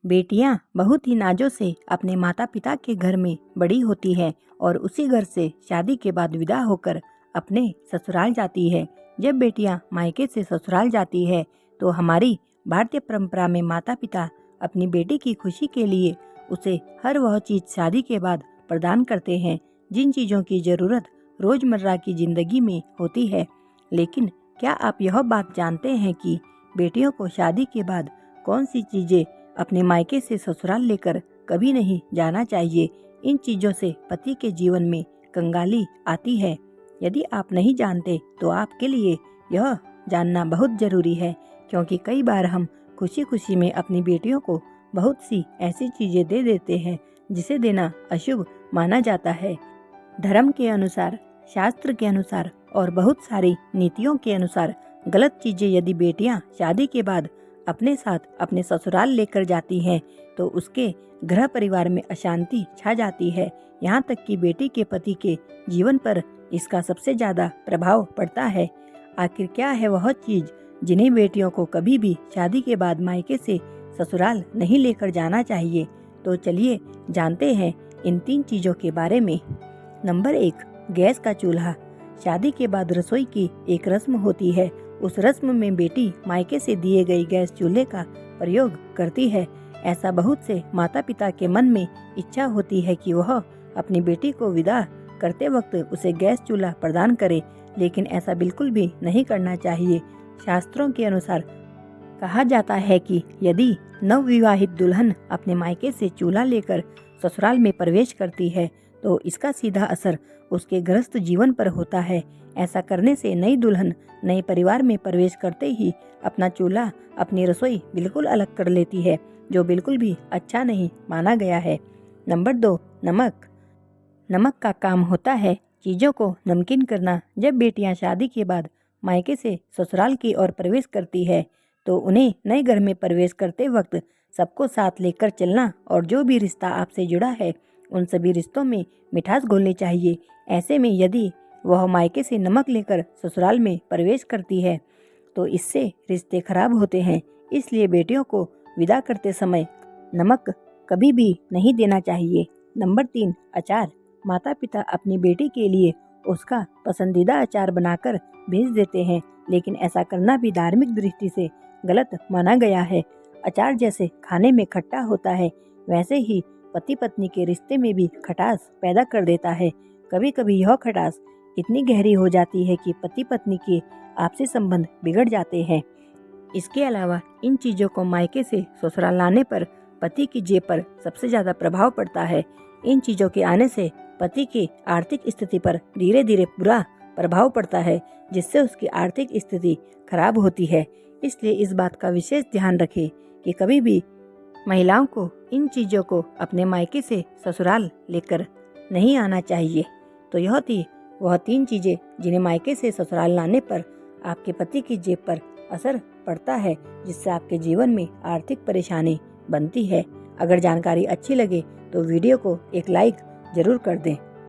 बेटियां बहुत ही नाजों से अपने माता पिता के घर में बड़ी होती है और उसी घर से शादी के बाद विदा होकर अपने ससुराल जाती है। जब बेटियां मायके से ससुराल जाती है तो हमारी भारतीय परंपरा में माता पिता अपनी बेटी की खुशी के लिए उसे हर वह चीज़ शादी के बाद प्रदान करते हैं जिन चीज़ों की ज़रूरत रोज़मर्रा की ज़िंदगी में होती है। लेकिन क्या आप यह बात जानते हैं कि बेटियों को शादी के बाद कौन सी चीज़ें अपने मायके से ससुराल लेकर कभी नहीं जाना चाहिए? इन चीज़ों से पति के जीवन में कंगाली आती है। यदि आप नहीं जानते तो आपके लिए यह जानना बहुत ज़रूरी है, क्योंकि कई बार हम खुशी खुशी में अपनी बेटियों को बहुत सी ऐसी चीज़ें दे देते हैं जिसे देना अशुभ माना जाता है। धर्म के अनुसार, शास्त्र के अनुसार और बहुत सारी नीतियों के अनुसार गलत चीज़ें यदि बेटियां शादी के बाद अपने साथ अपने ससुराल लेकर जाती हैं तो उसके गृह परिवार में अशांति छा जाती है। यहाँ तक कि बेटी के पति के जीवन पर इसका सबसे ज़्यादा प्रभाव पड़ता है। आखिर क्या है वह चीज़ जिन्हें बेटियों को कभी भी शादी के बाद मायके से ससुराल नहीं लेकर जाना चाहिए? तो चलिए जानते हैं इन 3 चीज़ों के बारे में। नंबर 1, गैस का चूल्हा। शादी के बाद रसोई की एक रस्म होती है। उस रस्म में बेटी मायके से दिए गए गैस चूल्हे का प्रयोग करती है। ऐसा बहुत से माता पिता के मन में इच्छा होती है कि वह अपनी बेटी को विदा करते वक्त उसे गैस चूल्हा प्रदान करे, लेकिन ऐसा बिल्कुल भी नहीं करना चाहिए। शास्त्रों के अनुसार कहा जाता है कि यदि नवविवाहित दुल्हन अपने मायके से चूल्हा लेकर ससुराल में प्रवेश करती है तो इसका सीधा असर उसके गृहस्थ जीवन पर होता है। ऐसा करने से नई दुल्हन नए परिवार में प्रवेश करते ही अपना चूल्हा, अपनी रसोई बिल्कुल अलग कर लेती है, जो बिल्कुल भी अच्छा नहीं माना गया है। नंबर 2, नमक। नमक का काम होता है चीज़ों को नमकीन करना। जब बेटियां शादी के बाद मायके से ससुराल की ओर प्रवेश करती है तो उन्हें नए घर में प्रवेश करते वक्त सबको साथ लेकर चलना और जो भी रिश्ता आपसे जुड़ा है उन सभी रिश्तों में मिठास घोलनी चाहिए। ऐसे में यदि वह मायके से नमक लेकर ससुराल में प्रवेश करती है तो इससे रिश्ते खराब होते हैं। इसलिए बेटियों को विदा करते समय नमक कभी भी नहीं देना चाहिए। नंबर 3, अचार। माता पिता अपनी बेटी के लिए उसका पसंदीदा अचार बनाकर भेज देते हैं, लेकिन ऐसा करना भी धार्मिक दृष्टि से गलत माना गया है। अचार जैसे खाने में खट्टा होता है, वैसे ही पति पत्नी के रिश्ते में भी खटास पैदा कर देता है। कभी कभी यह खटास इतनी गहरी हो जाती है कि पति पत्नी के आपसी संबंध बिगड़ जाते हैं। इसके अलावा इन चीज़ों को मायके से ससुराल लाने पर पति की जेब पर सबसे ज़्यादा प्रभाव पड़ता है। इन चीज़ों के आने से पति की आर्थिक स्थिति पर धीरे धीरे बुरा प्रभाव पड़ता है, जिससे उसकी आर्थिक स्थिति खराब होती है। इसलिए इस बात का विशेष ध्यान रखें कि कभी भी महिलाओं को इन चीज़ों को अपने मायके से ससुराल लेकर नहीं आना चाहिए। तो यह थी वह 3 चीज़ें जिन्हें मायके से ससुराल लाने पर आपके पति की जेब पर असर पड़ता है, जिससे आपके जीवन में आर्थिक परेशानी बनती है। अगर जानकारी अच्छी लगे तो वीडियो को एक लाइक ज़रूर कर दें।